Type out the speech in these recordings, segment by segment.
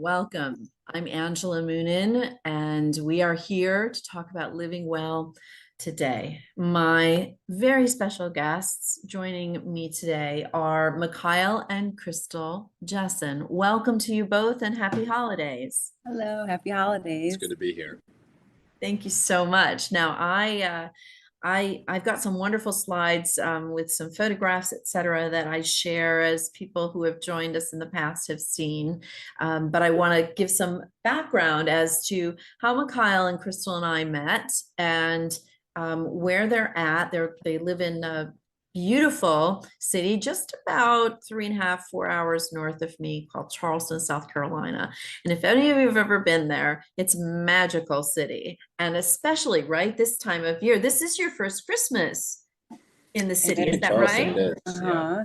welcome. I'm Angela Moonin, and we are here to talk about living well today. My very special guests joining me today are Mikyle and Crystal Jessen. Welcome to you both and happy holidays. Hello, happy holidays. It's good to be here. Thank you so much. Now, I've got some wonderful slides with some photographs, etc., that I share as people who have joined us in the past have seen. But I want to give some background as to how Mikyle and Crystal and I met and where they're at. They live in a beautiful city just about 3.5, 4 hours north of me called Charleston, South Carolina. And if any of you have ever been there, it's a magical city. And especially right this time of year, this is your first Christmas in the city, is that Charleston, right? it is, yeah.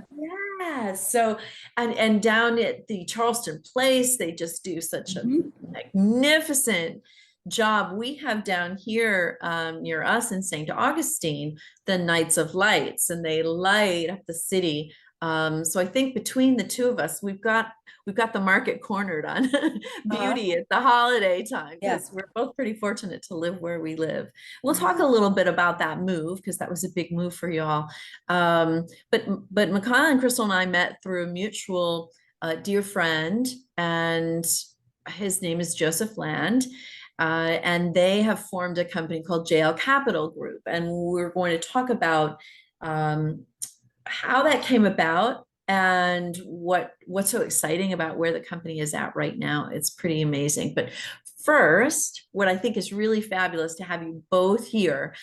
Yeah. So, and down at the Charleston Place, they just do such a magnificent job. We have down here near us in St. Augustine, the Nights of Lights, and they light up the city. So I think between the two of us, we've got the market cornered on beauty at the holiday time, because we're both pretty fortunate to live where we live. We'll talk a little bit about that move, because that was a big move for y'all. But Mikyle and Crystal and I met through a mutual dear friend, and his name is Joseph Land. And they have formed a company called JL Capital Group. And we're going to talk about how that came about and what's so exciting about where the company is at right now. It's pretty amazing. But first, what I think is really fabulous to have you both here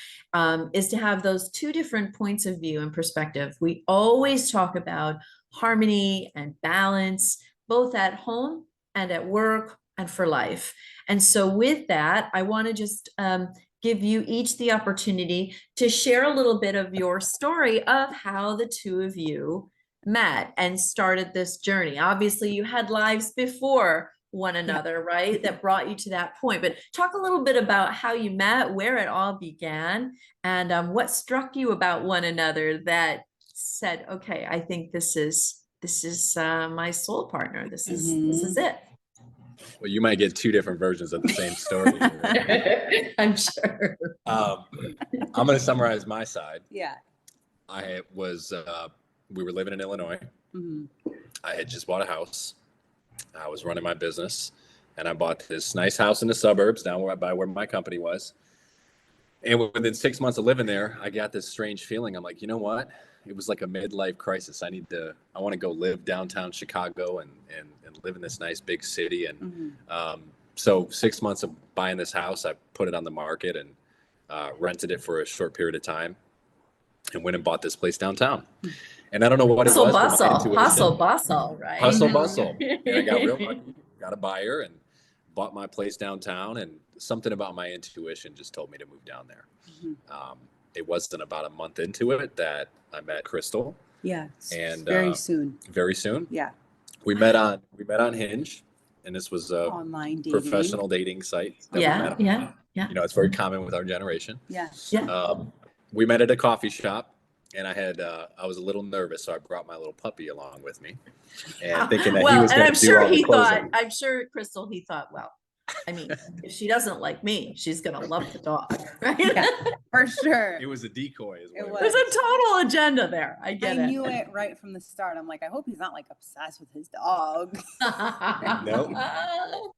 is to have those two different points of view and perspective. We always talk about harmony and balance, both at home and at work and for life. And so with that, I want to just give you each the opportunity to share a little bit of your story of how the two of you met and started this journey. Obviously, you had lives before one another, right? That brought you to that point. But talk a little bit about how you met, where it all began, and what struck you about one another that said, okay, I think this is my soul partner. This is it. Well, you might get two different versions of the same story. Right? I'm sure. I'm going to summarize my side. Yeah. We were living in Illinois. I had just bought a house. I was running my business, and I bought this nice house in the suburbs down by where my company was. And within 6 months of living there, I got this strange feeling. I'm like, you know what? It was like a midlife crisis. I want to go live downtown Chicago and live in this nice big city. And so 6 months of buying this house, I put it on the market and rented it for a short period of time and went and bought this place downtown. And I don't know what it was. Hustle bustle, right? Hustle bustle. And I got real lucky, got a buyer and bought my place downtown, and something about my intuition just told me to move down there. It wasn't about a month into it that I met Crystal. Yeah. And very soon. Very soon. Yeah. We met on Hinge, and this was a online dating. Professional dating site. Yeah. You know, it's very common with our generation. Yeah. We met at a coffee shop, and I was a little nervous, so I brought my little puppy along with me, and thinking that he was going to do all the closing. I'm sure Crystal, he thought, well, I mean, if she doesn't like me, she's going to love the dog, right? Yeah, for sure. It was a decoy as well. There's a total agenda there. I knew it right from the start. I'm like, I hope he's not like obsessed with his dog. No.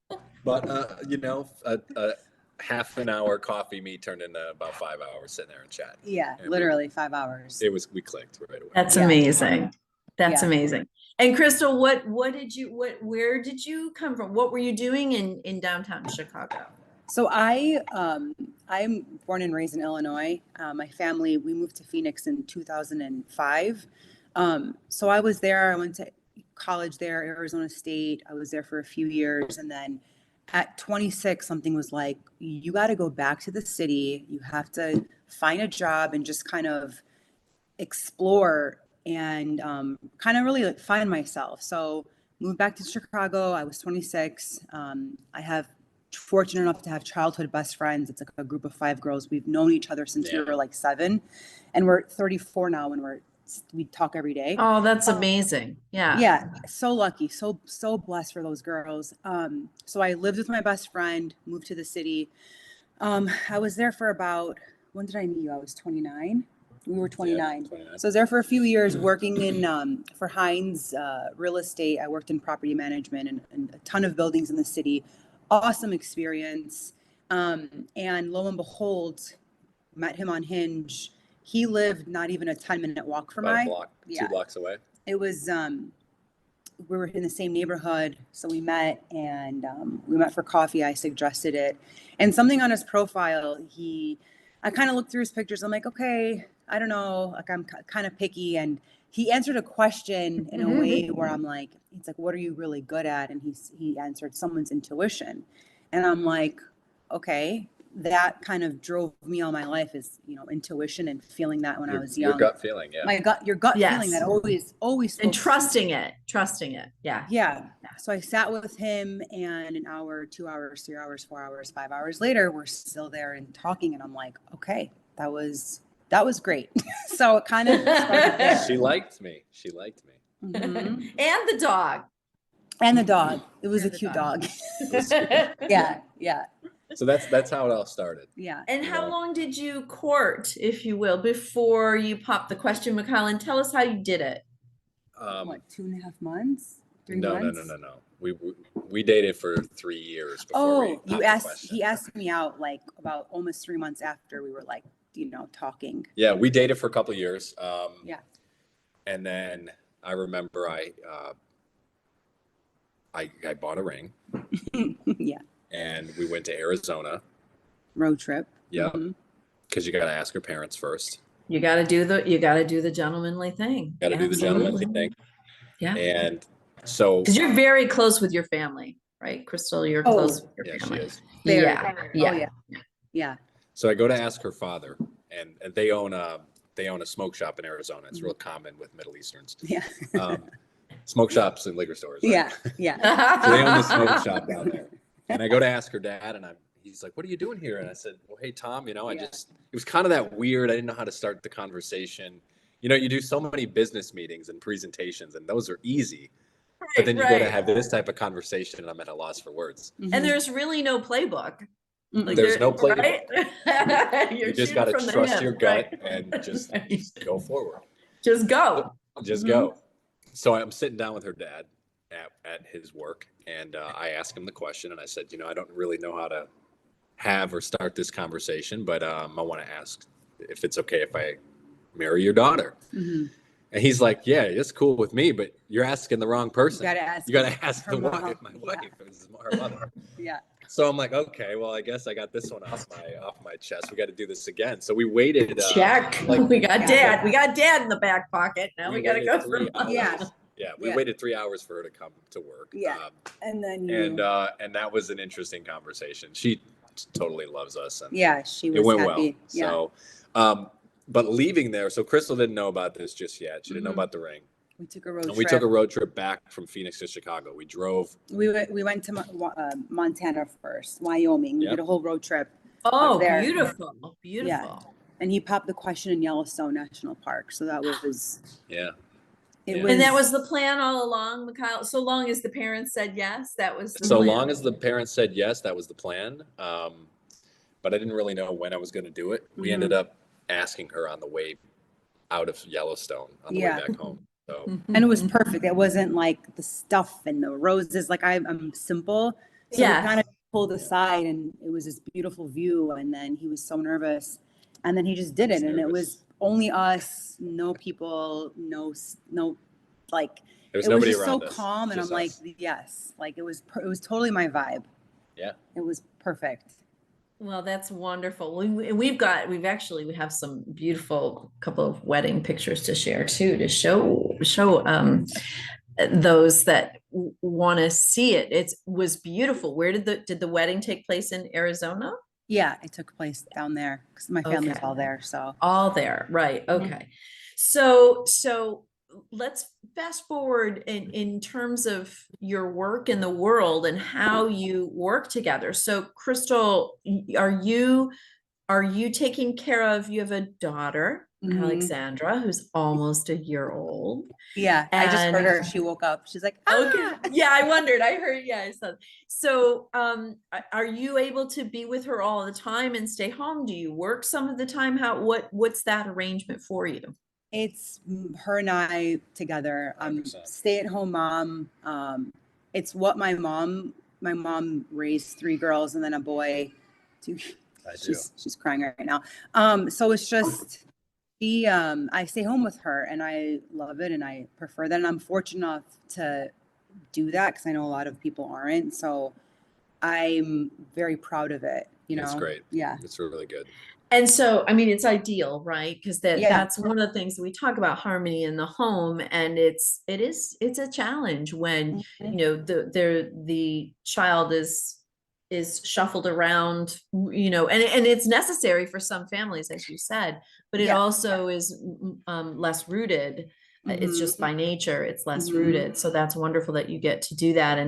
But, you know, a half an hour coffee meet turned into about 5 hours sitting there and chatting. Yeah, and literally 5 hours. We clicked right away. That's amazing. That's amazing. And Crystal, where did you come from? What were you doing in downtown Chicago? So I'm born and raised in Illinois. My family, we moved to Phoenix in 2005. So I was there. I went to college there, Arizona State. I was there for a few years. And then at 26, something was like, you got to go back to the city. You have to find a job and just kind of explore and kind of really like find myself. So moved back to Chicago. I was 26. I have fortunate enough to have childhood best friends. It's like a group of 5 girls. We've known each other since we were like 7, and we're 34 now, and we're we'd talk every day. Oh, that's amazing. Yeah. Yeah, so lucky, so blessed for those girls. So I lived with my best friend, moved to the city. I was there for about, when did I meet you? I was 29. We were 29. Yeah, 29. So I was there for a few years working in for Heinz real estate. I worked in property management and a ton of buildings in the city. Awesome experience. And lo and behold, met him on Hinge. He lived not even a 10-minute walk from About a my block, 2 blocks away. It was we were in the same neighborhood, so we met, and we met for coffee. I suggested it, and something on his profile, I kind of looked through his pictures. I'm like, okay, I don't know, like I'm kind of picky, and he answered a question in a way where I'm like, it's like, what are you really good at? And he answered someone's intuition, and I'm like, okay. That kind of drove me all my life, is, you know, intuition and feeling that when I was young. Your gut feeling, yeah. Your gut Yes. feeling that always And spoke to me. trusting it. Yeah. Yeah. So I sat with him, and an hour, 2 hours, 3 hours, 4 hours, 5 hours later, we're still there and talking. And I'm like, okay, that was great. So it kind of started there. She liked me. Mhm. And the dog. And the dog. It was And a the cute dog. dog. Yeah. So that's how it all started. Yeah. And You how know. long did you court, if you will, before you popped the question, Mikyle? And tell us how you did it. What, 2.5 months? 3 No. months? We dated for 3 years before we popped the question. He asked me out like about almost 3 months after we were like, you know, talking. Yeah, we dated for a couple of years. Yeah. And then I remember I bought a ring. Yeah. And we went to Arizona. Road trip. Yeah. Mhm. Because you got to ask her parents first. You got to do the gentlemanly thing. Got to do the gentlemanly thing. Yeah. And so. Because you're very close with your family, right, Crystal? You're close with your family. She is. Very. Yeah. Oh, yeah. Yeah. So I go to ask her father, and they own a smoke shop in Arizona. It's real common with Middle Easterns. Yeah. Smoke shops and liquor stores. Right? Yeah. Yeah. So they own the smoke shop down there. And I go to ask her dad, and he's like, "What are you doing here?" And I said, "Well, hey, Tom, you know, it was kind of that weird. I didn't know how to start the conversation. You know, you do so many business meetings and presentations, and those are easy. But then you go to have this type of conversation, and I'm at a loss for words. And there's really no playbook. Like, There's no playbook. Right? You just got to trust your gut and just go forward. Just go. Just go. So I'm sitting down with her dad at his work, and I asked him the question, and I said, you know, I don't really know how to have or start this conversation, but I want to ask if it's okay if I marry your daughter. And he's like, yeah, it's cool with me, but you're asking the wrong person. You got to ask the mom. wife, my wife. It's her mother. Yeah. So I'm like, okay, well, I guess I got this one off my chest. We got to do this again. So we waited. Check. We got dad. We got dad in the back pocket. Now we got to go through. Yeah, we waited 3 hours for her to come to work. Yeah, and then and that was an interesting conversation. She totally loves us. And she was it went happy. Well. So, but leaving there, so Crystal didn't know about this just yet. She didn't know about the ring. We took a road trip. We took a road trip back from Phoenix to Chicago. We drove. We went to Montana first, Wyoming. We did a whole road trip. Oh, beautiful. Yeah. And he popped the question in Yellowstone National Park. So that was. Yeah. And that was the plan all along, Mikyle. So long as the parents said yes, that was the plan. Long as the parents said yes, that was the plan. But I didn't really know when I was going to do it. We ended up asking her on the way out of Yellowstone on the way back home. So. And it was perfect. It wasn't like the stuff and the roses. Like I'm simple. So we kind of pulled aside, and it was this beautiful view. And then he was so nervous, and then he just did it. And it was only us, no people, no, like, there was it was nobody just so around us, calm. And I'm like, yes, like it was totally my vibe. Yeah. It was perfect. Well, that's wonderful. We have some beautiful couple of wedding pictures to share too, to show those that want to see it. It was beautiful. Where did the wedding take place? In Arizona? Yeah, it took place down there because my family's all there. So all there, right? Okay. So let's fast forward in terms of your work in the world and how you work together. So Crystal, are you are you taking care of, you have a daughter, Alexandra, who's almost a year old. Yeah, I just heard And her. She woke up. She's like, okay, ah. yeah, I wondered. I heard, yeah, I saw. So, are you able to be with her all the time and stay home? Do you work some of the time? What's that arrangement for you? It's her and I together. 100%. Stay-at-home mom. It's what my mom raised 3 girls and then a boy. She's crying right now. So it's just I stay home with her and I love it and I prefer that. And I'm fortunate enough to do that because I know a lot of people aren't. So I'm very proud of it. It's great. Yeah. It's really good. And so, I mean, it's ideal, right? Because Yeah. that's one of the things we talk about, harmony in the home, and it's a challenge when the child is shuffled around, and it's necessary for some families, as you said, but it also is less rooted. It's just by nature, it's less rooted. So that's wonderful that you get to do that.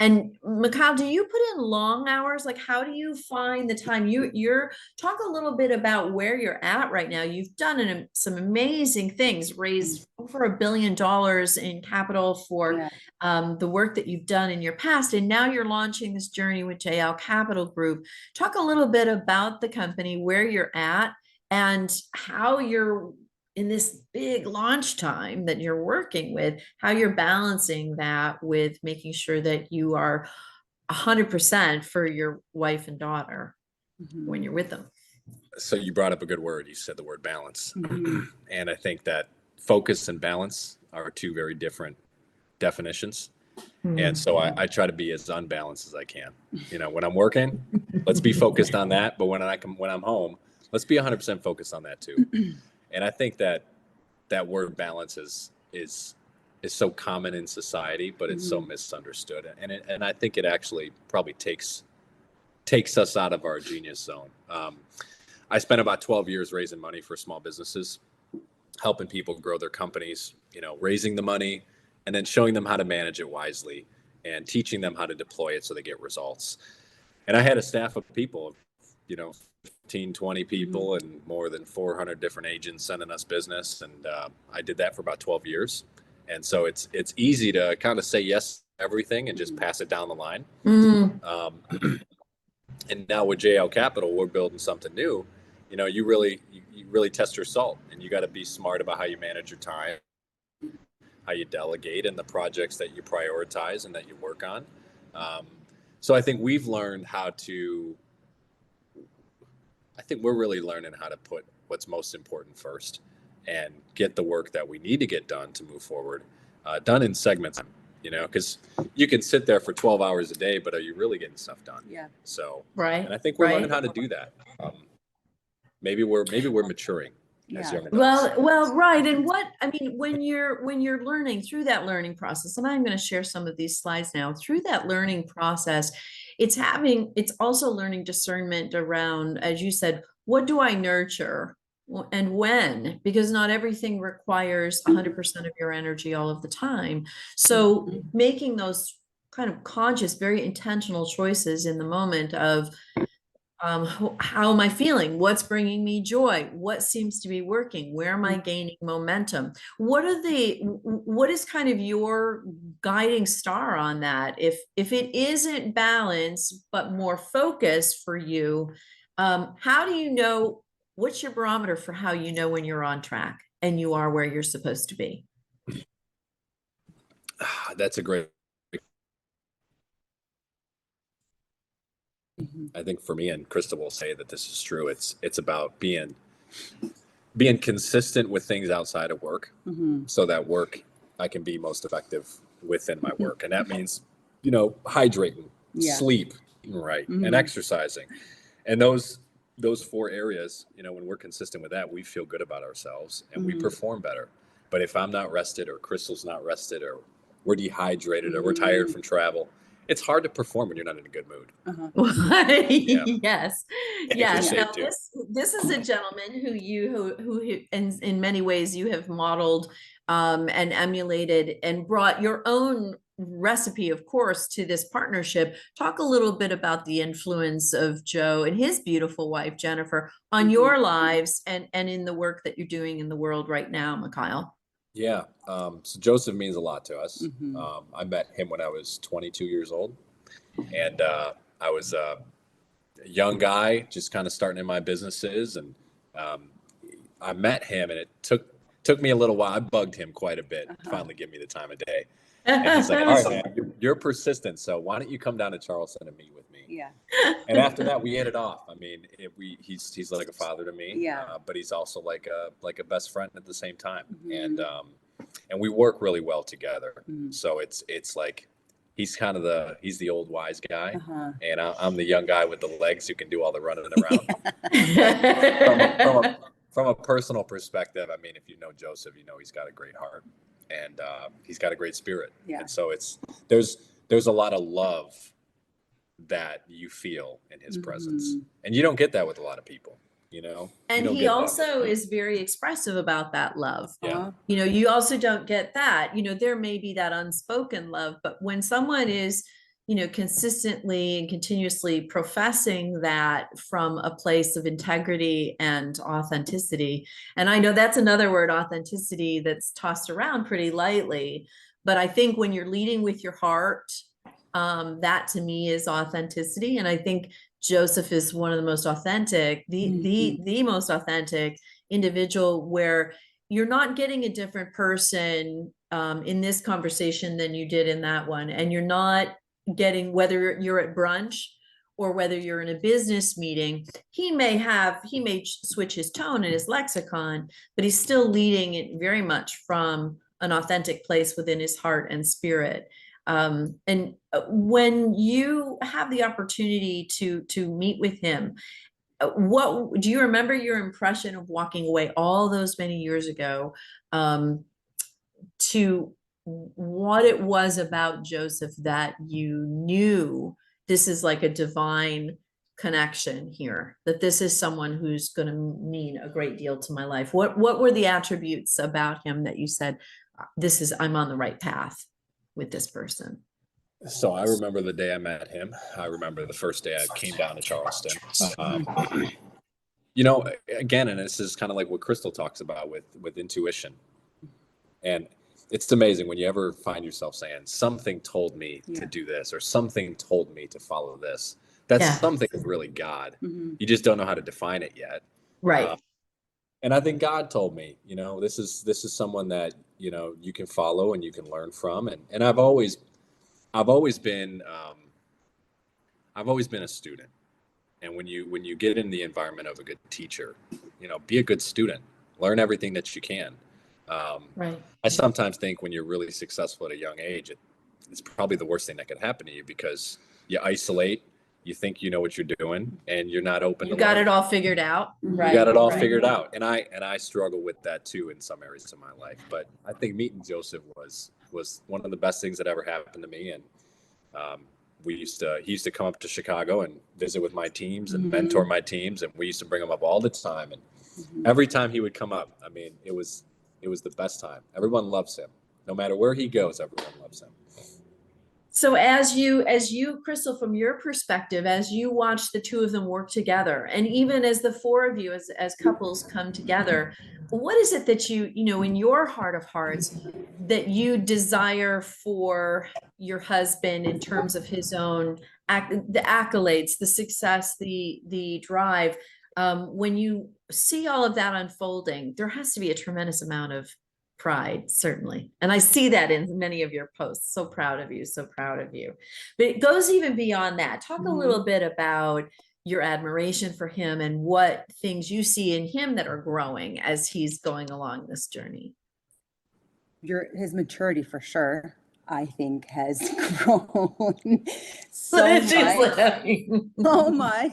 And Mikyle, do you put in long hours? Like, how do you find the time? You're talk a little bit about where you're at right now. You've done some amazing things, raised over $1 billion in capital for the work that you've done in your past. And now you're launching this journey with JL Capital Group. Talk a little bit about the company, where you're at, and how you're in this big launch time that you're working with, how you're balancing that with making sure that you are 100% for your wife and daughter when you're with them. So you brought up a good word. You said the word balance. And I think that focus and balance are 2 very different definitions. And so I try to be as unbalanced as I can. When I'm working, let's be focused on that. But when I'm home, let's be 100% focused on that too. And I think that word balance is so common in society, but it's so misunderstood. And I think it actually probably takes us out of our genius zone. I spent about 12 years raising money for small businesses, helping people grow their companies, raising the money and then showing them how to manage it wisely and teaching them how to deploy it so they get results. And I had a staff of people, 15, 20 people and more than 400 different agents sending us business. And I did that for about 12 years. And so it's easy to kind of say yes to everything and just pass it down the line. And now with JL Capital, we're building something new. You really test your salt, and you got to be smart about how you manage your time, how you delegate, and the projects that you prioritize and that you work on. So I think we're really learning how to put what's most important first and get the work that we need to get done to move forward, done in segments, because you can sit there for 12 hours a day, but are you really getting stuff done? Yeah. So, and I think we're learning how to do that. Maybe we're maturing. As young adults. Well, right. And when you're learning through that learning process, and I'm going to share some of these slides now, through that learning process, it's also learning discernment around, as you said, what do I nurture and when? Because not everything requires 100% of your energy all of the time. So making those kind of conscious, very intentional choices in the moment of, how am I feeling? What's bringing me joy? What seems to be working? Where am I gaining momentum? What is kind of your guiding star on that? If it isn't balance, but more focus for you, how do you know, what's your barometer for how you know when you're on track and you are where you're supposed to be? That's a great. I think for me, and Crystal will say that this is true, it's about being consistent with things outside of work, so that work I can be most effective within my work. And that means, hydrating, sleep, right, and exercising. And those 4 areas, when we're consistent with that, we feel good about ourselves and we perform better. But if I'm not rested, or Crystal's not rested, or we're dehydrated, or we're tired from travel, it's hard to perform when you're not in a good mood. Yes. Now, this is a gentleman who in many ways you have modeled and emulated and brought your own recipe, of course, to this partnership. Talk a little bit about the influence of Joe and his beautiful wife, Jennifer, on your lives and in the work that you're doing in the world right now, Mikyle. Yeah. So Joseph means a lot to us. I met him when I was 22 years old, and I was a young guy just kind of starting in my businesses, and I met him, and it took me a little while. I bugged him quite a bit to finally give me the time of day. And he's like, all right, man, you're persistent, so why don't you come down to Charleston and meet with me? Yeah. And after that, we hit it off. I mean, he's like a father to me, Yeah. But he's also like a best friend at the same time. And we work really well together. So it's like he's the old wise guy, and I'm the young guy with the legs who can do all the running around. From a personal perspective, I mean, if you know Joseph, you know he's got a great heart, and he's got a great spirit. Yeah. And so there's a lot of love that you feel in his presence, and you don't get that with a lot of people, you know. And he also is very expressive about that love. Yeah. You know, you also don't get that. You know, there may be that unspoken love, but when someone is, you know, consistently and continuously professing that from a place of integrity and authenticity, and I know that's another word, authenticity, that's tossed around pretty lightly, but I think when you're leading with your heart, that to me is authenticity. And I think Joseph is one of the most authentic, the most authentic individual, where you're not getting a different person in this conversation than you did in that one. And you're not getting, whether you're at brunch or whether you're in a business meeting, he may switch his tone and his lexicon, but he's still leading it very much from an authentic place within his heart and spirit. And when you have the opportunity to meet with him, what do you remember your impression of walking away all those many years ago, to what it was about Joseph that you knew this is like a divine connection here, that this is someone who's going to mean a great deal to my life? What were the attributes about him that you said, I'm on the right path with this person? So I remember the day I met him. I remember the first day I came down to Charleston. You know, again, and this is kind of like what Crystal talks about with intuition. And it's amazing when you ever find yourself saying, something told me to do this, or something told me to follow this. That's something is really God. You just don't know how to define it yet. Right. And I think God told me, you know, this is someone that, you know, you can follow and you can learn from. And I've always been a student. And when you get in the environment of a good teacher, you know, be a good student, learn everything that you can. Right. I sometimes think when you're really successful at a young age, it's probably the worst thing that could happen to you, because you isolate, you think you know what you're doing, and you're not open. You got it all figured out. Right. You got it all figured out. And I struggle with that too in some areas of my life. But I think meeting Joseph was one of the best things that ever happened to me. And he used to come up to Chicago and visit with my teams and mentor my teams, and we used to bring him up all the time. And every time he would come up, I mean, it was the best time. Everyone loves him. No matter where he goes, everyone loves him. So as you, Crystal, from your perspective, as you watch the two of them work together, and even as the four of you as couples come together, what is it that you know, in your heart of hearts, that you desire for your husband in terms of his own the accolades, the success, the drive? When you see all of that unfolding, there has to be a tremendous amount of pride, certainly. And I see that in many of your posts. So proud of you, so proud of you. But it goes even beyond that. Talk a little bit about your admiration for him and what things you see in him that are growing as he's going along this journey. His maturity, for sure, I think, has grown so much.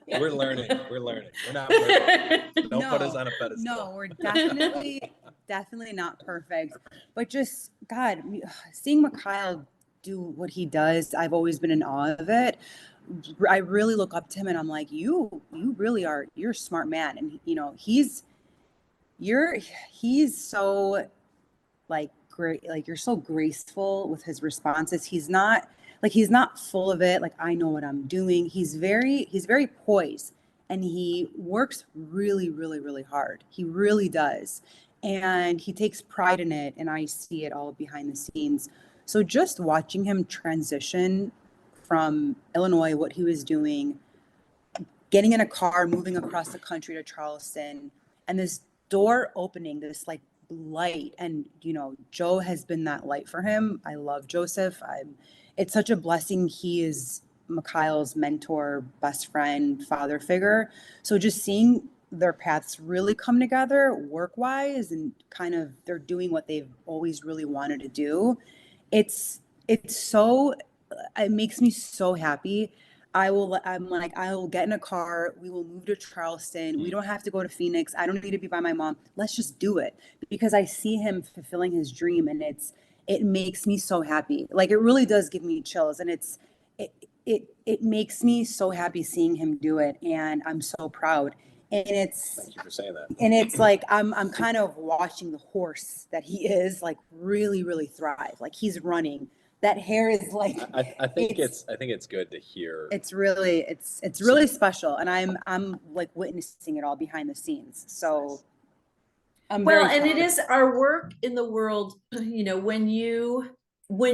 We're learning. We're not perfect. Don't put us on a pedestal. No, we're definitely not perfect. But just, God, seeing Mikyle do what he does, I've always been in awe of it. I really look up to him, and I'm like, you really are, you're a smart man. And, you know, he's so, like, great, like you're so graceful with his responses. He's not full of it, like I know what I'm doing. He's very poised, and he works really, really, really hard. He really does. And he takes pride in it, and I see it all behind the scenes. So just watching him transition from Illinois, what he was doing, getting in a car, moving across the country to Charleston, and this door opening, this like light. And, Joe has been that light for him. I love Joseph. It's such a blessing. He is Mikyle's mentor, best friend, father figure. So just seeing their paths really come together work-wise, and kind of they're doing what they've always really wanted to do. It makes me so happy. I will get in a car. We will move to Charleston. We don't have to go to Phoenix. I don't need to be by my mom. Let's just do it, because I see him fulfilling his dream, and it makes me so happy. Like, it really does give me chills, and it makes me so happy seeing him do it. And I'm so proud. And Thank you for saying that. And it's like, I'm kind of watching the horse that he is, like, really, really thrive. Like, he's running. That hair is like, I think it's good to hear. It's really special, and I'm like witnessing it all behind the scenes. So I'm Well, very and it proud. is our work in the world, when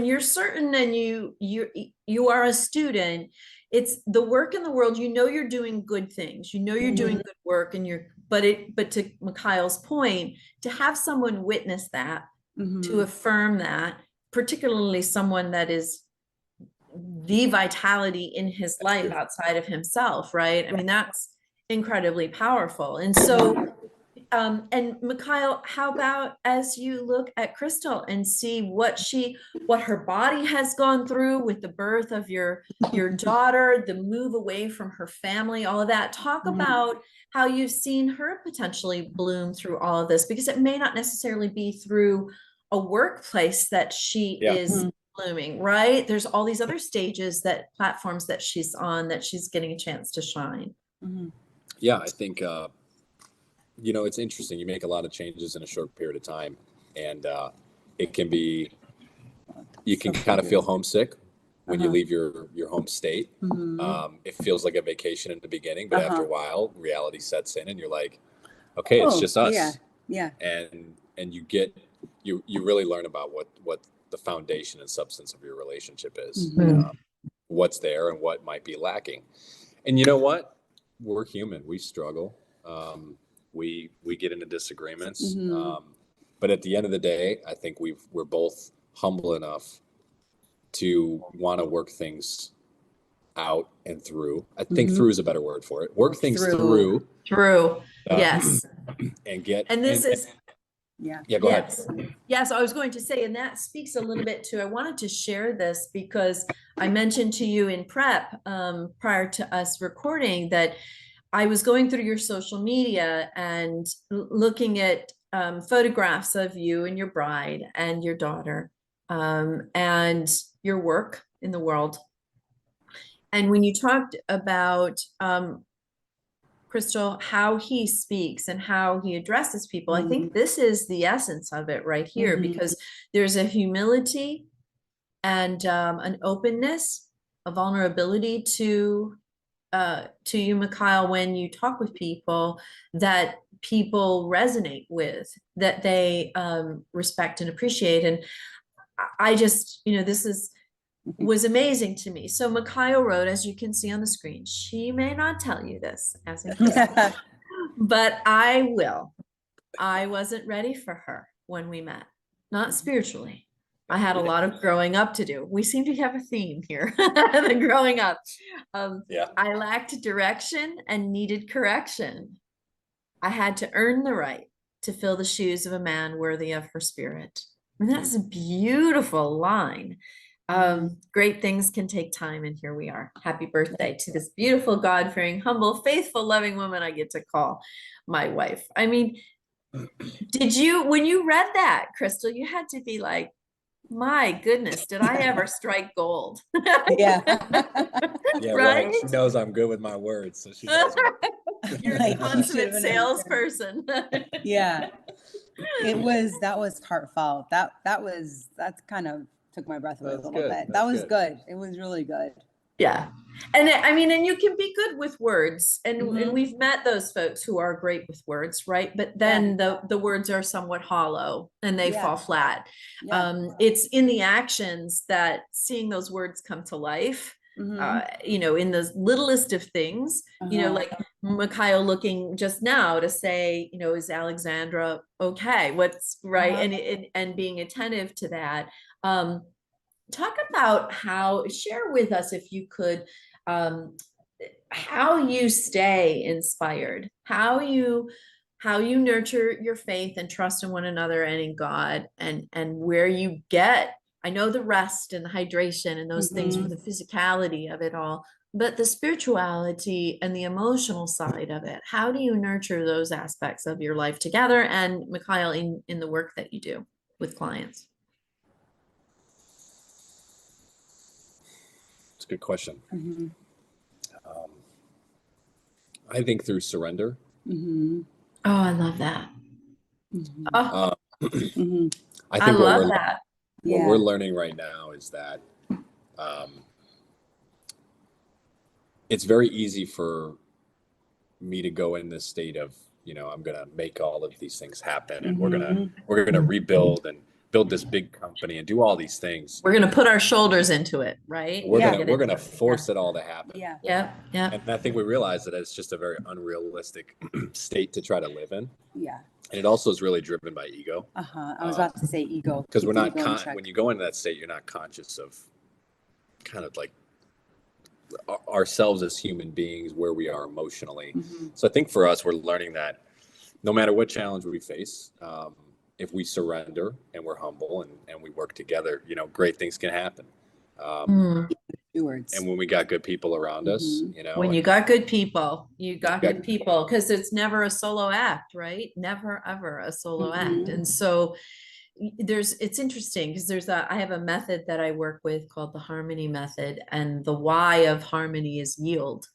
you're certain and you are a student, it's the work in the world, you're doing good things, you're doing good work, and but to Mikyle's point, to have someone witness that, to affirm that, particularly someone that is the vitality in his life outside of himself, right? I mean, that's incredibly powerful. And so, and Mikyle, how about as you look at Crystal and see what her body has gone through with the birth of your daughter, the move away from her family, all of that. Talk about how you've seen her potentially bloom through all of this, because it may not necessarily be through a workplace that she is blooming, right? There's all these other platforms that she's on, that she's getting a chance to shine. Yeah, I think it's interesting. You make a lot of changes in a short period of time, and it can be, you can kind of feel homesick when you leave your home state. It feels like a vacation in the beginning, but after a while, reality sets in, and you're like, okay, it's just us. Yeah. And you really learn about what the foundation and substance of your relationship is, what's there and what might be lacking. And you know what? We're human. We struggle. We get into disagreements. But at the end of the day, I think we're both humble enough to want to work things out and through. I think through is a better word for it. Work things through. Yes. And this is. Yeah, go ahead. Yes, I was going to say, and that speaks a little bit to, I wanted to share this because I mentioned to you in prep prior to us recording that I was going through your social media and looking at photographs of you and your bride and your daughter and your work in the world. And when you talked about Crystal, how he speaks and how he addresses people, I think this is the essence of it right here, because there's a humility and an openness, a vulnerability to you, Mikyle, when you talk with people, that people resonate with, that they respect and appreciate. And I just, this was amazing to me. So Mikyle wrote, as you can see on the screen, she may not tell you this, as in Crystal, but I will. I wasn't ready for her when we met, not spiritually. I had a lot of growing up to do. We seem to have a theme here, the growing up. I lacked direction and needed correction. I had to earn the right to fill the shoes of a man worthy of her spirit. I mean, that's a beautiful line. Great things can take time, and here we are. Happy birthday to this beautiful, God-fearing, humble, faithful, loving woman I get to call my wife. I mean, when you read that, Crystal, you had to be like, my goodness, did I ever strike gold? Yeah. Yeah, right? She knows I'm good with my words, so she knows. You're a consummate salesperson. Yeah. That was heartfelt. That's kind of took my breath away a That's little good. bit. That's That was good. good. It was really good. Yeah. And I mean, and you can be good with words, and Mhm. we've met those folks who are great with words, right? But then the words are somewhat hollow and they Yeah. fall flat. Yeah. It's in the actions that seeing those words come to life, Mhm. you know, in the littlest of things, you know, Uh-huh. like Mikyle looking just now to say, you know, is Alexandra okay? What's right? Uh-huh. And being attentive to that. Talk about share with us, if you could, um, how you stay inspired, how you nurture your faith and trust in one another and in God, and where you get, I know, the rest and the hydration and those things for Mhm. the physicality of it all, but the spirituality and the emotional side of it. How do you nurture those aspects of your life together, and Mikyle, in the work that you do with clients? It's a good question. Mhm. I think through surrender. Mhm. Oh, I love that. Mhm. Oh, Mhm. I I think what love that. we're Yeah. learning right now is that it's very easy for me to go in this state of, I'm gonna make all of these things happen, and Mhm. we're gonna rebuild and build this big company and do all these things. We're gonna put our shoulders into it, right? We're Yeah. gonna we're gonna force it all to happen. Yeah. Yeah, yeah. And I think we realize that it's just a very unrealistic state to try to live in. Yeah. And it also is really driven by ego. Uh-huh. I was about to say ego. Because Keep we're the not ego in check. when you go into that state, you're not conscious of kind of like ourselves as human beings, where we are emotionally. Mhm. So I think for us, we're learning that no matter what challenge we face, if we surrender and we're humble and we work together, great things can happen. Mm. Stewards. And when we got good people around us, Mhm. When you got good people, you got Yeah. good people, because it's never a solo act, right? Never, ever a solo act. Mhm. And so it's interesting because I have a method that I work with called the harmony method, and the why of harmony is yield.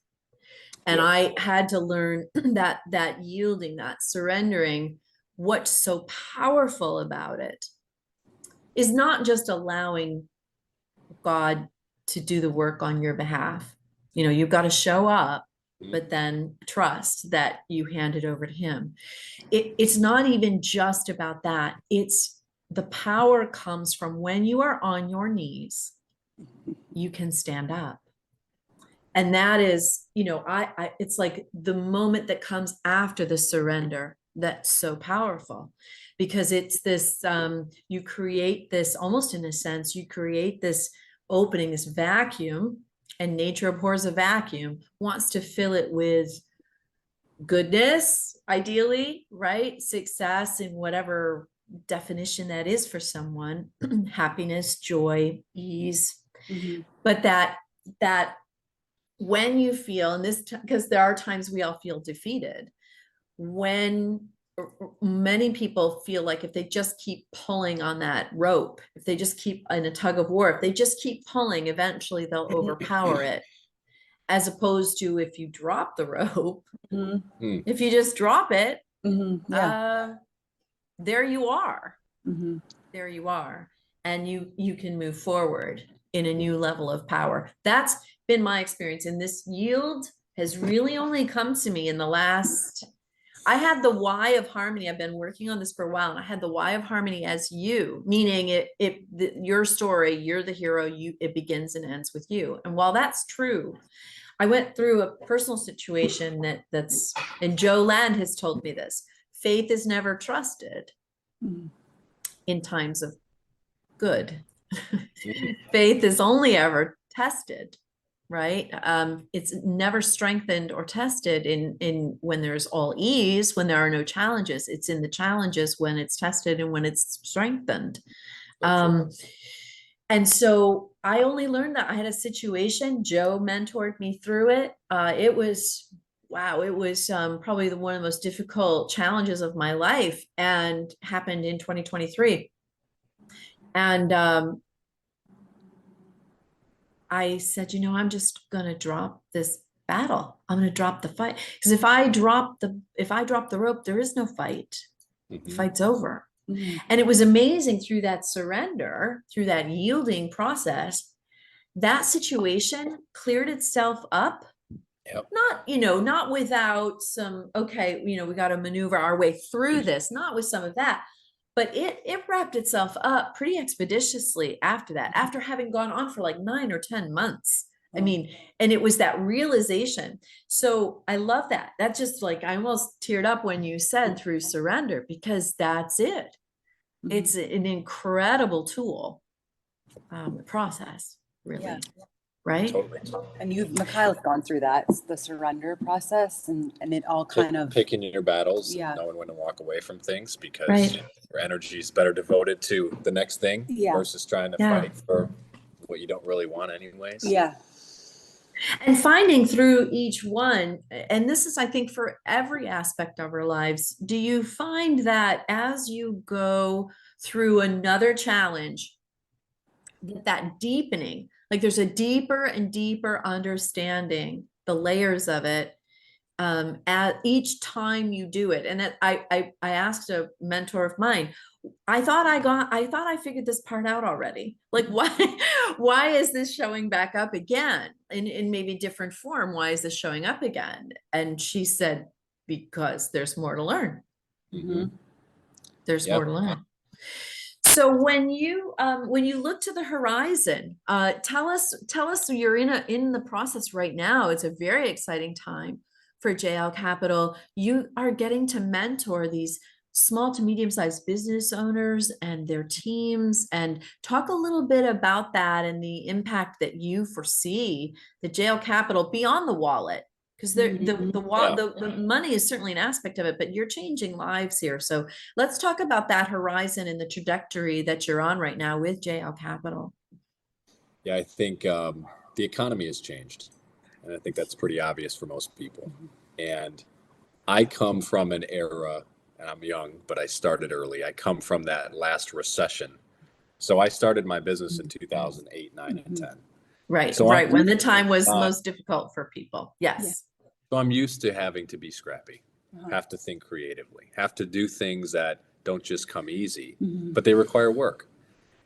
And Yeah. I had to learn that yielding, that surrendering, what's so powerful about it is not just allowing God to do the work on your behalf. You know, you've got to show up, but then trust that you hand it over to Him. It's not even just about that. It's the power comes from when you are on your knees, you can stand up. And that is, you know, it's like the moment that comes after the surrender that's so powerful, because it's this, you create this, almost in a sense, you create this opening, this vacuum, and nature abhors a vacuum, wants to fill it with goodness, ideally, right? Success in whatever definition that is for someone, happiness, joy, ease. Mhm. But that when you feel, and this, because there are times we all feel defeated, when many people feel like if they just keep pulling on that rope, if they just keep in a tug of war, if they just keep pulling, eventually they'll overpower it. As opposed to if you drop the rope, Mhm. if you just drop it, Mhm. Yeah. there you are. Mhm. There you are. And you can move forward in a new level of power. That's been my experience. And this yield has really only come to me in the last, I had the why of harmony. I've been working on this for a while, and I had the why of harmony as you, meaning your story, you're the hero, it begins and ends with you. And while that's true, I went through a personal situation that's, and Joe Land has told me this, faith is never trusted Mhm. in times of good. Faith is only ever tested, right? It's never strengthened or tested in when there's all ease, when there are no challenges. It's in the challenges when it's tested and when it's strengthened. And so I only learned that. I had a situation, Joe mentored me through it. It was, wow, it was probably one of the most difficult challenges of my life, and happened in 2023. And I said, you know, I'm just going to drop this battle. I'm going to drop the fight. Because if I drop the rope, there is no fight. The fight's over. And it was amazing through that surrender, through that yielding process, that situation cleared itself up. Yep. Not, not without some, okay, we got to maneuver our way through this, not with some of that, but it wrapped itself up pretty expeditiously after that, after having gone on for like 9 or 10 months. I mean, and it was that realization. So I love that. That just like, I almost teared up when you said through surrender, because that's it. It's an incredible tool, process, really. Yeah. Right? Totally. And Mikyle's gone through that, the surrender process, and it all kind of picking your battles, Yeah. knowing when to walk away from things, because Right. your energy is better devoted to the next thing versus trying to fight for what you don't really want anyways. Yeah. And finding through each one, and this is, I think, for every aspect of our lives, do you find that as you go through another challenge, that deepening, like there's a deeper and deeper understanding, the layers of it, at each time you do it? And I asked a mentor of mine, I thought I figured this part out already. Like, why is this showing back up again in maybe different form? Why is this showing up again? And she said, because there's more to learn. There's more to learn. So when you look to the horizon, tell us you're in the process right now. It's a very exciting time for JL Capital. You are getting to mentor these small to medium-sized business owners and their teams, and talk a little bit about that and the impact that you foresee the JL Capital beyond the wallet. Because the money is certainly an aspect of it, but you're changing lives here. So let's talk about that horizon and the trajectory that you're on right now with JL Capital. Yeah, I think the economy has changed, and I think that's pretty obvious for most people. And I come from an era, and I'm young, but I started early. I come from that last recession. So I started my business in 2008, 9, and 10. Right, So right. When the time was most difficult for people. Yes. So I'm used to having to be scrappy, have to think creatively, have to do things that don't just come easy, but they require work.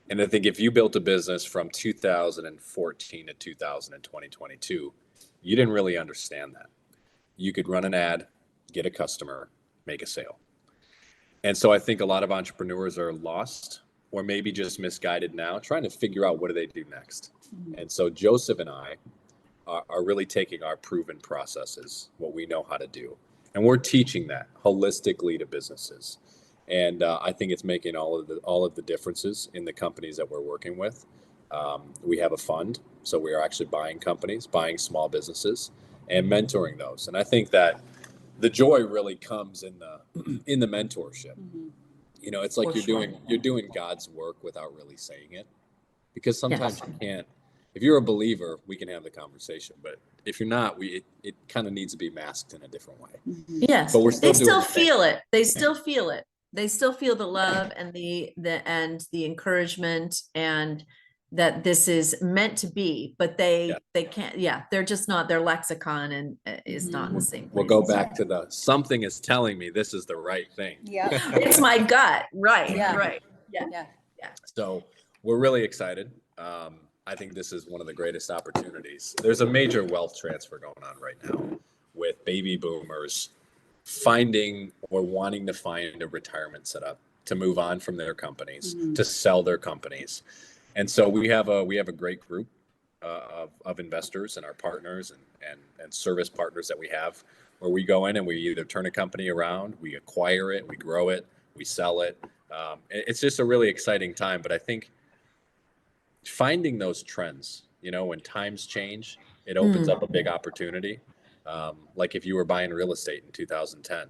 And I think if you built a business from 2014 to 2022, you didn't really understand that. You could run an ad, get a customer, make a sale. And so I think a lot of entrepreneurs are lost, or maybe just misguided now, trying to figure out what do they do next. And so Joseph and I are really taking our proven processes, what we know how to do, and we're teaching that holistically to businesses. And I think it's making all of the differences in the companies that we're working with. We have a fund, so we are actually buying companies, buying small businesses, and mentoring those. And I think that the joy really comes in the mentorship. It's like you're doing God's work without really saying it, because sometimes you can't. If you're a believer, we can have the conversation, but if you're not, it kind of needs to be masked in a different way. Yes, but they still feel it. They still feel it. They still feel the love and the encouragement, and that this is meant to be, but they can't. Yeah, they're just not. Their lexicon and is not in the same place. We'll go back to something is telling me this is the right thing. Yeah, it's my gut. Right. Yeah. Right. Yeah. So we're really excited. I think this is one of the greatest opportunities. There's a major wealth transfer going on right now with baby boomers finding or wanting to find a retirement setup to move on from their companies, to sell their companies. And so we have a great group of investors and our partners and service partners that we have, where we go in and we either turn a company around, we acquire it, we grow it, we sell it. It's just a really exciting time. But I think finding those trends, when times change, it opens up a big opportunity. Like if you were buying real estate in 2010,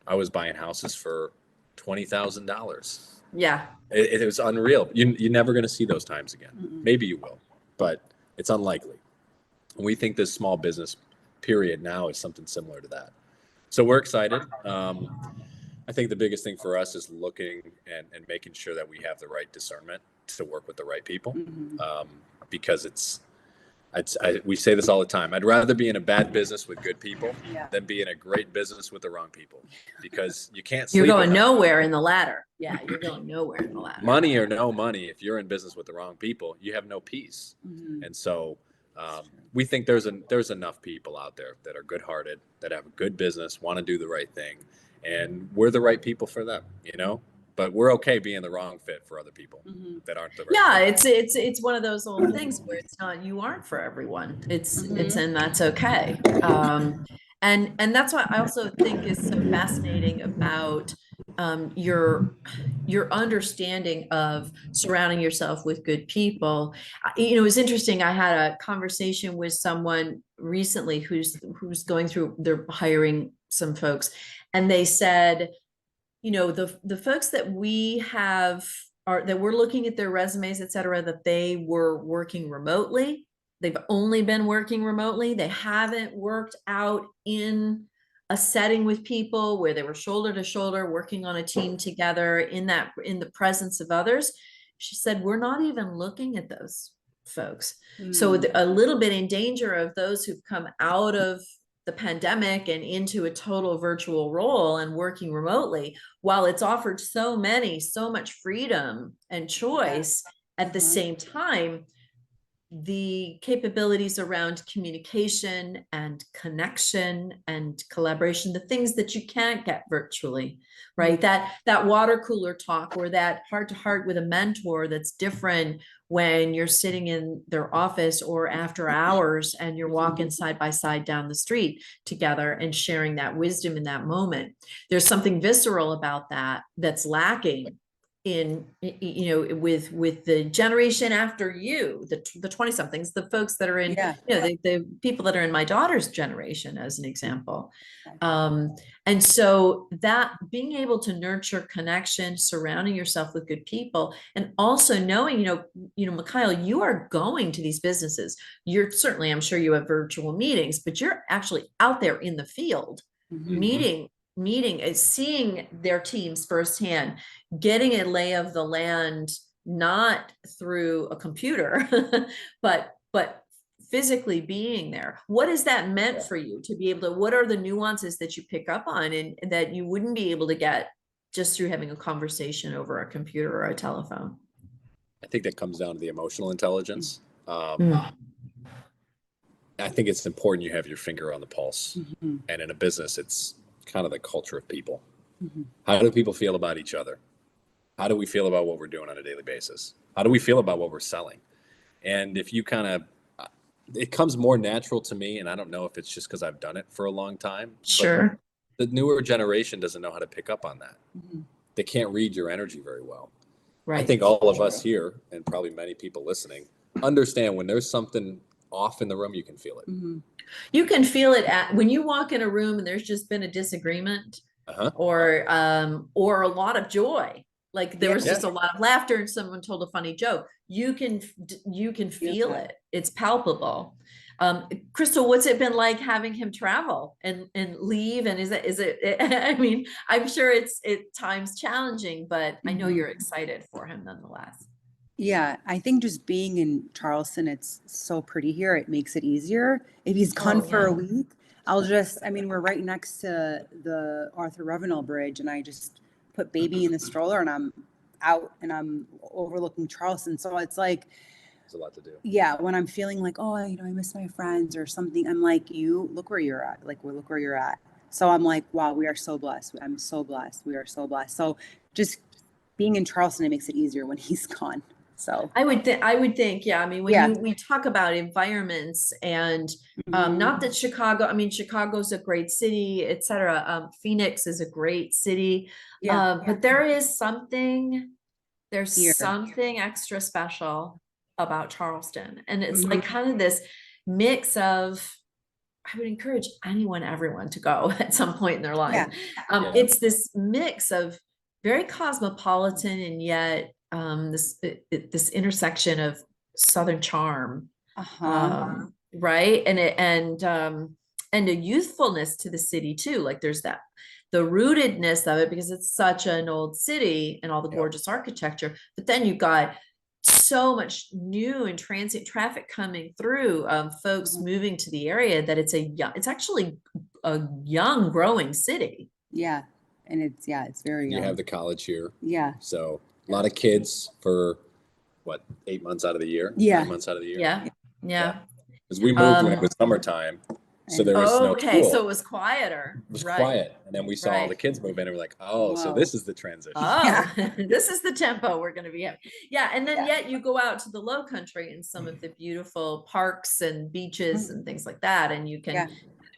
I was buying houses for $20,000. Yeah. It was unreal. You're never going to see those times again. Maybe you will, but it's unlikely. And we think this small business period now is something similar to that. So we're excited. I think the biggest thing for us is looking and making sure that we have the right discernment to work with the right people, because We say this all the time. I'd rather be in a bad business with good people Yeah. than be in a great business with the wrong people, because you can't You're sleep going at night. nowhere in the ladder. Yeah, you're going nowhere in the ladder. Money or no money, if you're in business with the wrong people, you have no peace. Mhm. And so we think there's enough people out there that are good-hearted, that have a good business, want to do the right thing, and we're the right people for them, you know. But we're okay being the wrong fit for other people Mhm. that aren't the right. Yeah, fit. it's one of those old things where it's not, you aren't for everyone. It's Mhm. and that's okay. And that's what I also think is so fascinating about your understanding of surrounding yourself with good people. You know, it was interesting. I had a conversation with someone recently who's going through, they're hiring some folks, and they said, you know, the folks that we have are, that we're looking at their resumes, et cetera, that they were working remotely. They've only been working remotely. They haven't worked out in a setting with people where they were shoulder to shoulder working on a team together in the presence of others. She said, we're not even looking at those folks. So a little bit in danger of those who've come out of the pandemic and into a total virtual role and working remotely, while it's offered so much freedom and choice, at the same time, the capabilities around communication and connection and collaboration, the things that you can't get virtually, right? That water cooler talk, or that heart to heart with a mentor, that's different when you're sitting in their office or after hours and you're walking side by side down the street together and sharing that wisdom in that moment. There's something visceral about that that's lacking in, you know, with the generation after you, the 20 somethings, the folks that are in, you know, the people that are in my daughter's generation, as an example. And so that being able to nurture connection, surrounding yourself with good people, and also knowing, you know, Mikyle, you are going to these businesses. You're certainly, I'm sure you have virtual meetings, but you're actually out there in the field, meeting, seeing their teams firsthand, getting a lay of the land, not through a computer, but physically being there. What has that meant for you to be able to, what are the nuances that you pick up on and that you wouldn't be able to get just through having a conversation over a computer or a telephone? I think that comes down to the emotional intelligence. I think it's important you have your finger on the pulse. And in a business, it's kind of the culture of people. How do people feel about each other? How do we feel about what we're doing on a daily basis? How do we feel about what we're selling? And if you kind of, it comes more natural to me, and I don't know if it's just because I've done it for a long time. Sure. But the newer generation doesn't know how to pick up on that. They can't read your energy very well. Right. I think all of us here, and probably many people listening, understand when there's something off in the room, you can feel it. You can feel it when you walk in a room and there's just been a disagreement, or a lot of joy. Like there was just a lot of laughter and someone told a funny joke. You can feel it. It's palpable. Crystal, what's it been like having him travel and leave? And is it, I mean, I'm sure it's at times challenging, but I know you're excited for him nonetheless. Yeah, I think just being in Charleston, it's so pretty here. It makes it easier. If he's gone for a week, I mean, we're right next to the Arthur Ravenel Bridge, and I just put baby in the stroller and I'm out and I'm overlooking Charleston. So it's like, there's a lot to do. Yeah, when I'm feeling like, oh, you know, I miss my friends or something, I'm like, look where you're at. Like, look where you're at. So I'm like, wow, we are so blessed. I'm so blessed. We are so blessed. So just being in Charleston, it makes it easier when he's gone. So I would think, yeah. I mean, when we talk about environments and not that Chicago, I mean, Chicago's a great city, et cetera. Phoenix is a great city. But there's something extra special about Charleston. And it's like kind of this mix of, I would encourage everyone to go at some point in their life. It's this mix of very cosmopolitan and yet this intersection of Southern charm, right? And a youthfulness to the city too. Like there's the rootedness of it because it's such an old city and all the gorgeous architecture, but then you've got so much new and transient traffic coming through, folks moving to the area, that it's actually a young growing city. Yeah. And it's very You young. have the college here. Yeah. So a lot of kids for what, 8 months out of the year? Yeah. 9 months out of the year. Yeah. Because we moved when it was summertime. So there was no Okay, school. so it was quieter. It was Right. quiet. And then we saw all the Right. kids move in and we're like, oh, so Whoa. this is the transition. Oh, this is the tempo we're going to be having. Yeah. And then Yeah. yet you go out to the low country and some of the beautiful parks and beaches and things like that. And you can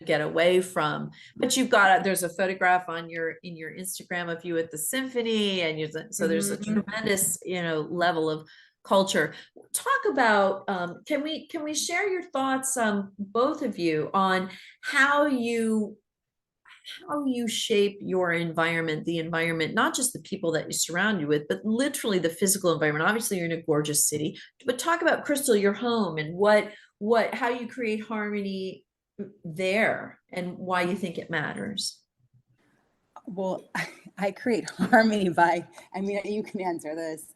get away from, but you've got, there's a photograph on in your Instagram of you at the symphony. And so there's a tremendous, level of culture. Talk about, can we share your thoughts, both of you, on how you shape your environment, the environment, not just the people that you surround you with, but literally the physical environment. Obviously you're in a gorgeous city, but talk about, Crystal, your home and how you create harmony there and why you think it matters. Well, I create harmony by, you can answer this.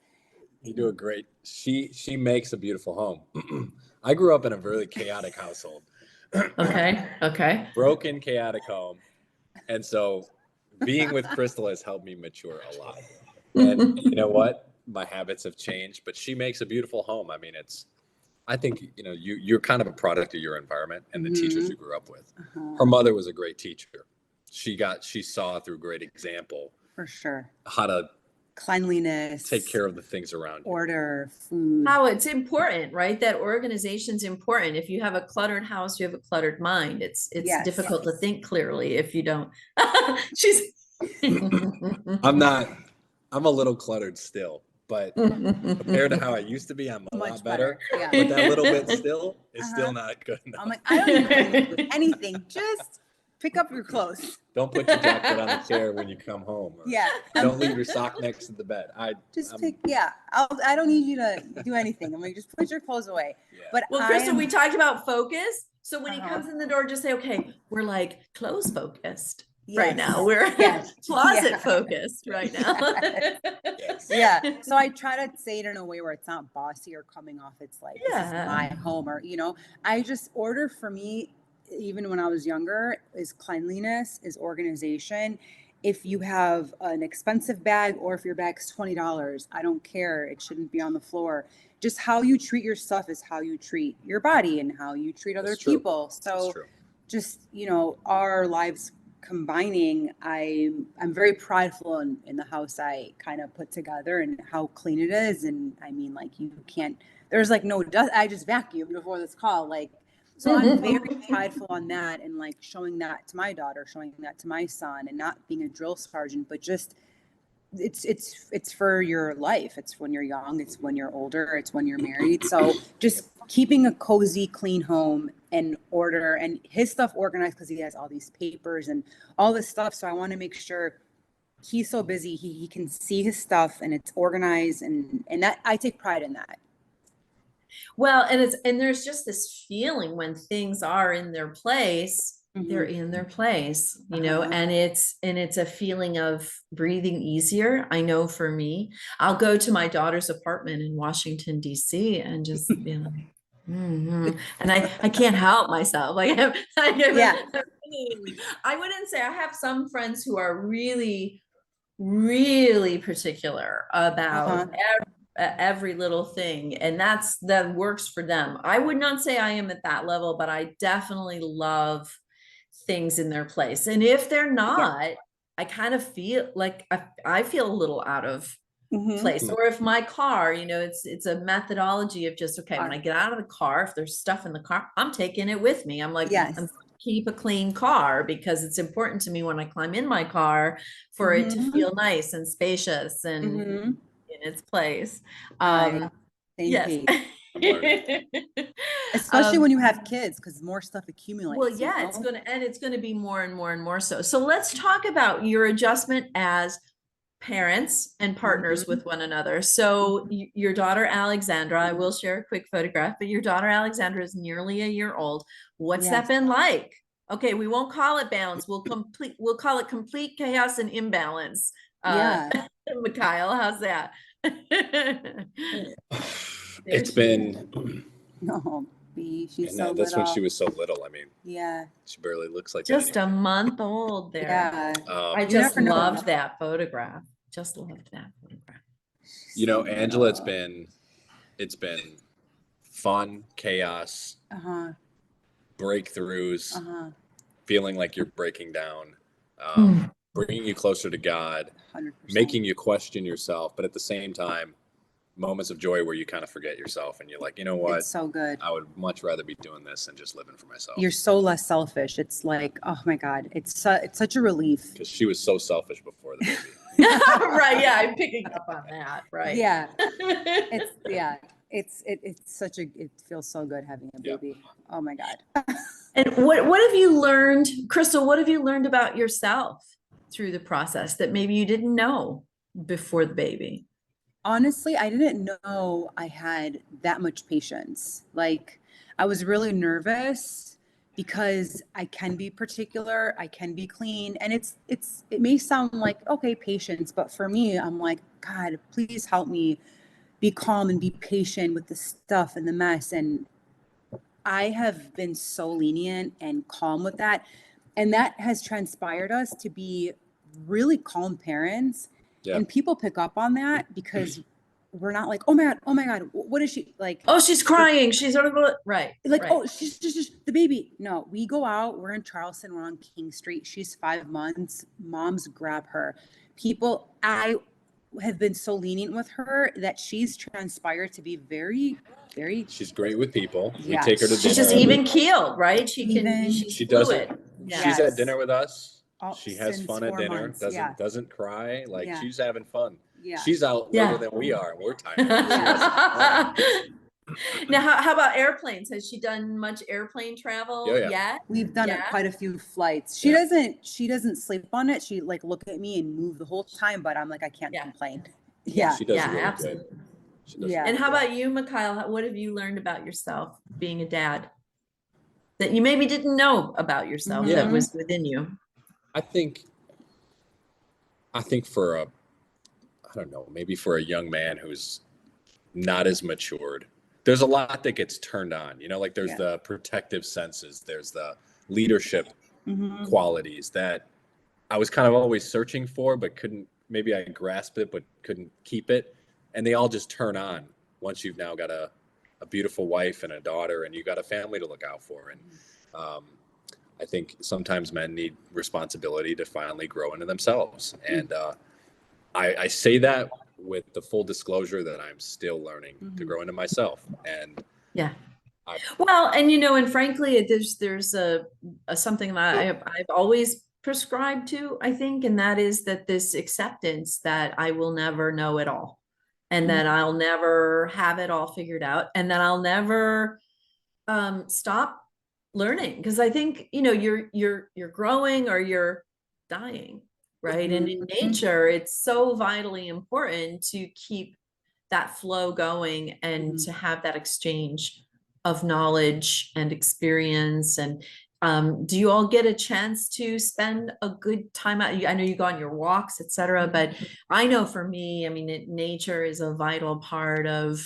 You do a great, she makes a beautiful home. I grew up in a really chaotic household. Okay. Broken, chaotic home. And so being with Crystal has helped me mature a lot. And you know what? My habits have changed, but she makes a beautiful home. I mean, I think, you're kind of a product of your environment and the teachers you grew up with. Her mother was a great teacher. She saw through great example. For sure. How to cleanliness, take care of the things around you. Order, food. How it's important, right? That organization's important. If you have a cluttered house, you have a cluttered mind. It's difficult to think clearly if you don't. I'm a little cluttered still, but compared to how I used to be, I'm a lot better. Yeah. But that little bit still is still not good enough. I'm like, I don't even do anything. Just pick up your clothes. Don't put your jacket on the chair when you come home. Don't leave your sock next to the bed. I don't need you to do anything. I'm like, just put your clothes away. Yeah. But Crystal, we talked about focus. So when he comes in the door, just say, okay, we're like clothes focused right now. We're closet focused right now. So I try to say it in a way where it's not bossy or coming off. It's like, this is my home, or, I just order, for me, even when I was younger, is cleanliness, is organization. If you have an expensive bag or if your bag's $20, I don't care. It shouldn't be on the floor. Just how you treat your stuff is how you treat your body and how you treat other people. So just, our lives combining, I'm very prideful in the house I kind of put together and how clean it is. And there's like no dust. I just vacuumed before this call, so I'm very prideful on that, and showing that to my daughter, showing that to my son, and not being a drill sergeant, but just it's for your life. It's when you're young, it's when you're older, it's when you're married. So just keeping a cozy, clean home and order, and his stuff organized, because he has all these papers and all this stuff. So I want to make sure he's so busy, he can see his stuff and it's organized, and that I take pride in that. Well, and there's just this feeling when things are in their place, they're in their place, and it's a feeling of breathing easier. I know for me, I'll go to my daughter's apartment in Washington, D.C. and just be like, and I can't help myself. I wouldn't say, I have some friends who are really, really particular about every little thing, and that works for them. I would not say I am at that level, but I definitely love things in their place. And if they're not, I kind of feel like I feel a little out of place. Or if my car, it's a methodology of just, okay, when I get out of the car, if there's stuff in the car, I'm taking it with me. I'm like, I'm keep a clean car, because it's important to me when I climb in my car for it to feel nice and spacious and in its place. Especially when you have kids, because more stuff accumulates. Well, it's going to be more and more and more so. So let's talk about your adjustment as parents and partners with one another. So your daughter Alexandra, I will share a quick photograph, but your daughter Alexandra is nearly a year old. What's that been like? Okay, we won't call it balance. We'll call it complete chaos and imbalance. Mikyle, how's that? It's been, No, B, she's and so that's when she little. was so little. I mean, Yeah, she barely looks like just that a month old there. yeah. I anymore. just never know. loved that photograph. Just loved that photograph. You know, So Angela, little. it's been fun, chaos, Uh-huh, breakthroughs, uh-huh, feeling like you're breaking down, Mm. bringing you closer to God, 100%. making you question yourself, but at the same time, moments of joy where you kind of forget yourself and you're like, you know what? It's so good. I would much rather be doing this than just living for myself. You're so less selfish. It's like, oh my God, it's such a relief. Because she was so selfish before the baby. Right. Yeah. I'm picking up on that. Right. Yeah, it's such a, it feels so good having a Yeah. baby. Oh my God. And what have you learned, Crystal? What have you learned about yourself through the process that maybe you didn't know before the baby? Honestly, I didn't know I had that much patience. Like, I was really nervous because I can be particular, I can be clean, and it may sound like, okay, patience, but for me, I'm like, God, please help me be calm and be patient with the stuff and the mess. And I have been so lenient and calm with that. And that has transpired us to be really calm parents. Yeah. And people pick up on that because we're not like, oh my God, what is she like? Oh, she's crying. She's right. Like, Right. oh, she's just the baby. No, we go out, we're in Charleston, we're on King Street. She's 5 months. Moms grab her. I have been so lenient with her that she's transpired to be very, very. She's great with people. We Yes. take her to She's dinner. just even keeled, right? She's She does fluid. it. Yeah. She's at dinner with us. Oh, She has since fun at 4 dinner. months, yeah. Doesn't cry. Like Yeah. she's having fun. Yeah. She's out Yeah. later than we are, and we're tired. She has fun. Now, how about airplanes? Has she done much airplane travel Oh, yeah. yet? We've done Yeah. quite a few flights. She doesn't sleep on it. She like look at me and move the whole time, but I'm like, I can't Yeah. complain. Yeah. She does Yeah, really absolutely. good. She does Yeah. And how about you, Mikyle? What have you learned about yourself being a dad that you maybe didn't know about yourself Yeah. that was within you? I think for I don't know, maybe for a young man who's not as matured, there's a lot that gets turned on, you know, like there's the protective senses, there's the leadership qualities that I was kind of always searching for, but maybe I grasped it, but couldn't keep it. And they all just turn on once you've now got a beautiful wife and a daughter and you got a family to look out for. And I think sometimes men need responsibility to finally grow into themselves. And I say that with the full disclosure that I'm still learning to grow into myself. And yeah. Well, and and frankly, there's a something that I've always prescribed to, I think, and that is that this acceptance that I will never know it all, and that I'll never have it all figured out, and that I'll never stop learning, because I think you're growing or you're dying, right? And in nature, it's so vitally important to keep that flow going and to have that exchange of knowledge and experience. And do you all get a chance to spend a good time out? I know you go on your walks, etc. But I know for me, I mean, nature is a vital part of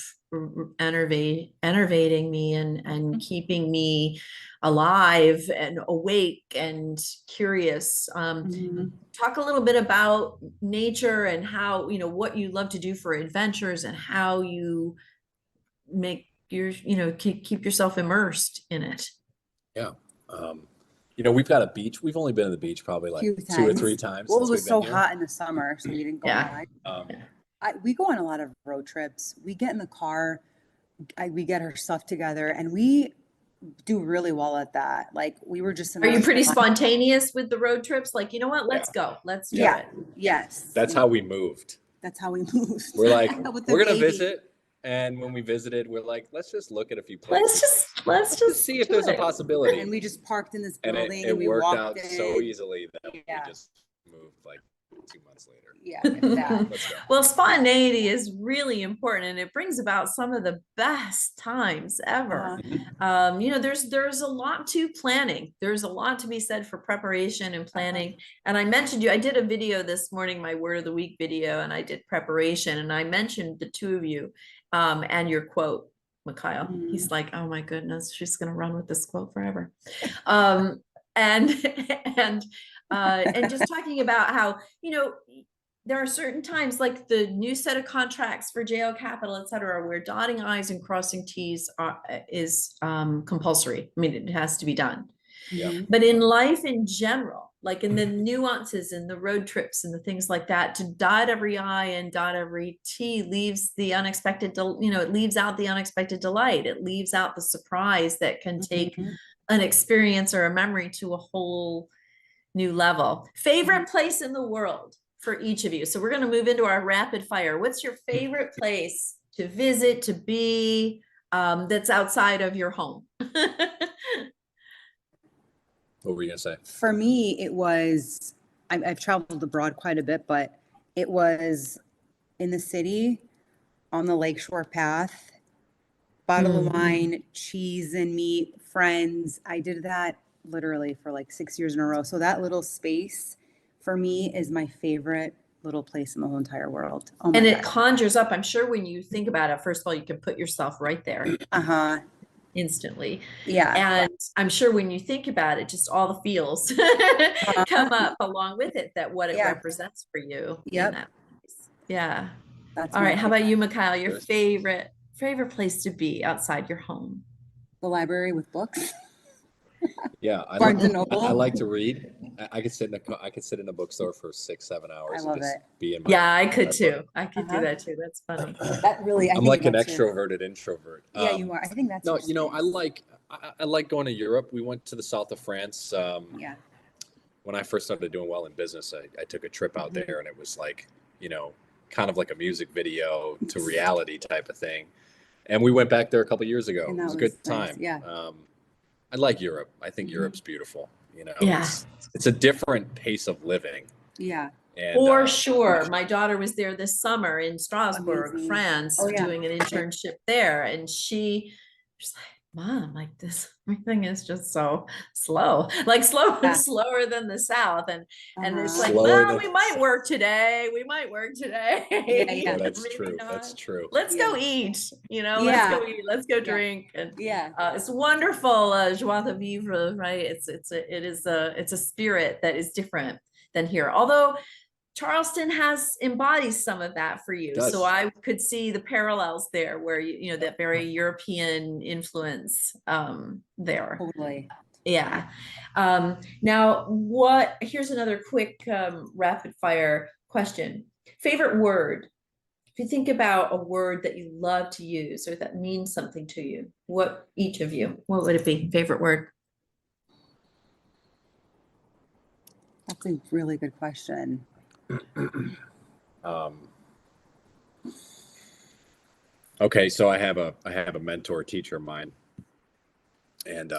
enervating me and keeping me alive and awake and curious. Talk a little bit about nature and how, what you love to do for adventures and how you make keep yourself immersed in it. Yeah. We've got a beach. We've only been to the beach probably like 2 or 3 times. Well, it since was we've so been here. hot in the summer, so we didn't go on that. We go on a lot of road trips. We get in the car, we get our stuff together, and we do really well at that. Like we were just. Are you pretty spontaneous with the road trips? Like, you know what? Let's go. Let's do it. Yes. That's how we moved. That's how we moved. We're like, we're gonna visit, and when we visited, we're like, let's just look at a few places. Let's just see if there's a possibility. And we just parked in this and building, it we worked walked out in. so easily that we just moved like 2 months later. Yeah. Let's go. Well, spontaneity is really important, and it brings about some of the best times ever. There's a lot to planning. There's a lot to be said for preparation and planning. And I mentioned I did a video this morning, my word of the week video, and I did preparation, and I mentioned the two of you. and your quote, Mikyle. He's like, oh my goodness, she's going to run with this quote forever. And just talking about how, there are certain times, like the new set of contracts for jail capital, et cetera, where dotting I's and crossing T's is compulsory. I mean, it has to be done. Yeah. But in life in general, like in the nuances and the road trips and the things like that, to dot every I and dot every T leaves the unexpected, it leaves out the unexpected delight. It leaves out the surprise that can take an experience or a memory to a whole new level. Favorite place in the world for each of you. So we're going to move into our rapid fire. What's your favorite place to visit, to be, that's outside of your home? What were you gonna say? For me, it was, I've traveled abroad quite a bit, but it was in the city on the lakeshore path, bottle of wine, cheese and meat, friends. I did that literally for like 6 years in a row. So that little space for me is my favorite little place in the whole entire world. Oh my And God. it conjures up, I'm sure when you think about it, first of all, you can put yourself right there instantly. Yeah. And I'm sure when you think about it, just all the feels come up along with it, that what it represents for you in that place. Yeah. That's all right. How about you, Mikyle? Your Sure. favorite place to be outside your home? The library with books. Yeah, Barnes and Noble. I like to read. I could sit in a bookstore for 6-7 hours. I love and just it. Be in my Yeah, I could too. I could do that too. That's funny. That really, I'm like an extroverted introvert. Yeah, you are. I think that's no. I like going to Europe. We went to the south of France. Yeah. When I first started doing well in business, I took a trip out there, and it was like, kind of like a music video to reality type of thing. And we went back there a couple of years ago. It was a good time. Yeah. I like Europe. I think Europe's beautiful. Yeah. It's a different pace of living. Yeah. And, For sure. My daughter was there this summer in Strasbourg, Amazing. France, doing an internship there. And she's like, Mom, like this, everything is just so slow, like slower than the South. And it's like, well, we might work today. We might work today. Yeah. That's true. That's true. Let's go eat, let's go eat, let's go drink. And it's wonderful. Joie de vivre, right? It is a spirit that is different than here. Although Charleston embodies some of that for you. So I could see the parallels there where, that very European influence there. Totally. Yeah. Now, here's another quick rapid fire question. Favorite word? If you think about a word that you love to use or that means something to you, what would it be? Favorite word? That's a really good question. Okay, so I have a mentor teacher of mine, and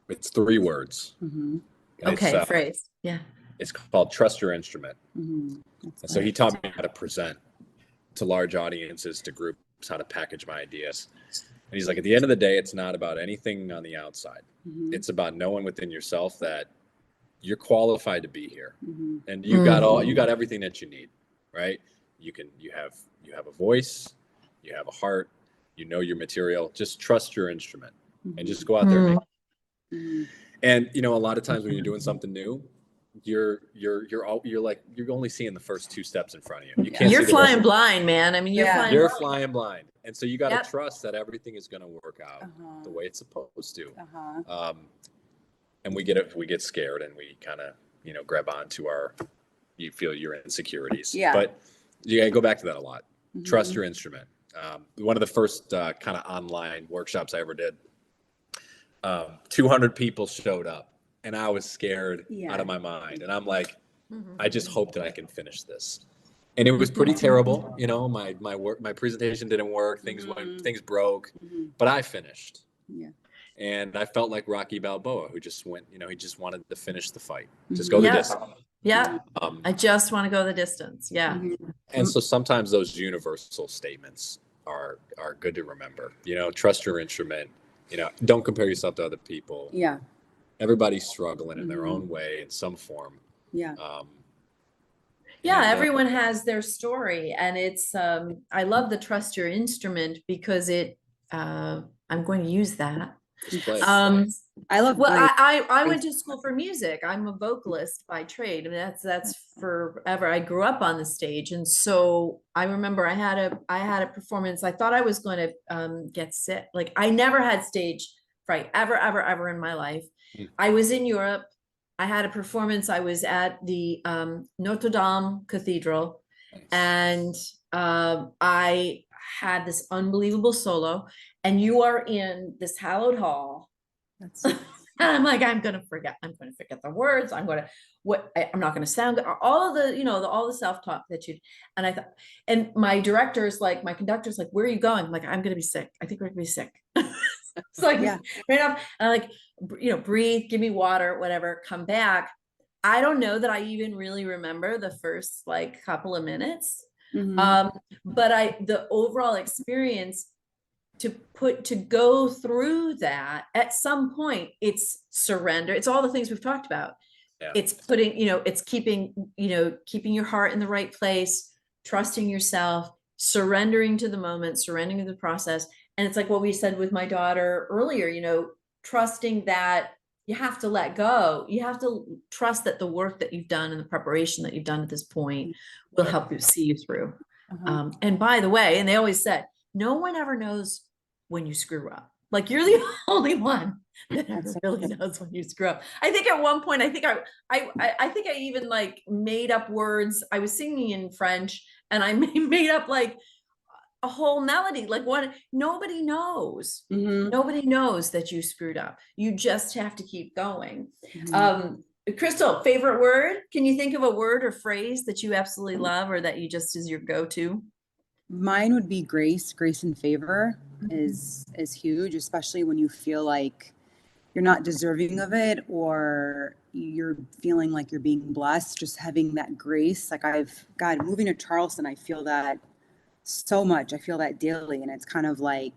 it's 3 words. Okay, phrase. Yeah. It's called trust your instrument. And so he taught me how to present to large audiences, to groups, how to package my ideas. And he's like, at the end of the day, it's not about anything on the outside. It's about knowing within yourself that you're qualified to be here, and you got everything that you need, right? You have a voice, you have a heart, your material. Just trust your instrument and just go out there and make it. And a lot of times when you're doing something new, you're only seeing the first 2 steps in front of you. You can't. You're flying blind, man. I mean, you're flying blind, and so you got to trust that everything is going to work out the way it's supposed to. And we get scared, and we kind of grab onto you feel your insecurities. But you gotta go back to that a lot. Trust your instrument. One of the first kind of online workshops I ever did, 200 people showed up, and I was scared out of my mind. And I'm like, I just hope that I can finish this. And it was pretty terrible. My presentation didn't work. Things broke, but I finished. And I felt like Rocky Balboa, who just went, he just wanted to finish the fight. Just go the distance. Yeah. I just want to go the distance. Yeah. And so sometimes those universal statements are good to remember. Trust your instrument. Don't compare yourself to other people. Yeah. Everybody's struggling in their own way, in some form. Yeah. Yeah, And, everyone has their story, and it's I love the trust your instrument because I'm going to use that. play. I love Well, grace. I went to school for music. I'm a vocalist by trade. I mean, that's forever. I grew up on the stage, and so I remember I had a performance. I thought I was going to get sick. Like I never had stage fright ever in my life. Mm. I was in Europe. I had a performance. I was at the Notre Dame Cathedral, Nice. and I had this unbelievable solo. And you are in this hallowed hall. That's And I'm like, I'm going to forget the words. I'm not going to sound good. All of the, all the self-talk that and I thought, and my conductor's like, where are you going? I'm like, I'm going to be sick. I think we're going to be sick. It's like, Yeah. right off. And I'm like, breathe, give me water, whatever, come back. I don't know that I even really remember the first like couple of minutes. Mhm. But the overall experience to go through that at some point, it's surrender. It's all the things we've talked about. Yeah. It's putting, it's keeping your heart in the right place, trusting yourself, surrendering to the moment, surrendering to the process. And it's like what we said with my daughter earlier, trusting that you have to let go. You have to trust that the work that you've done and the preparation that you've done at this point will help you see you through. Uh-huh. And by the way, and they always said, no one ever knows when you screw up. Like you're the only one that ever really knows when you screw up. I think at one point, I think I even like made up words. I was singing in French and I made up like a whole melody. Like nobody knows. Mhm. Nobody knows that you screwed up. You just have to keep going. Mhm. Crystal, favorite word? Can you think of a word or phrase that you absolutely love or that you just is your go-to? Mine would be grace. Grace and favor is huge, especially when you feel like you're not deserving of it or you're feeling like you're being blessed. Just having that grace. Like moving to Charleston, I feel that so much. I feel that daily, and it's kind of like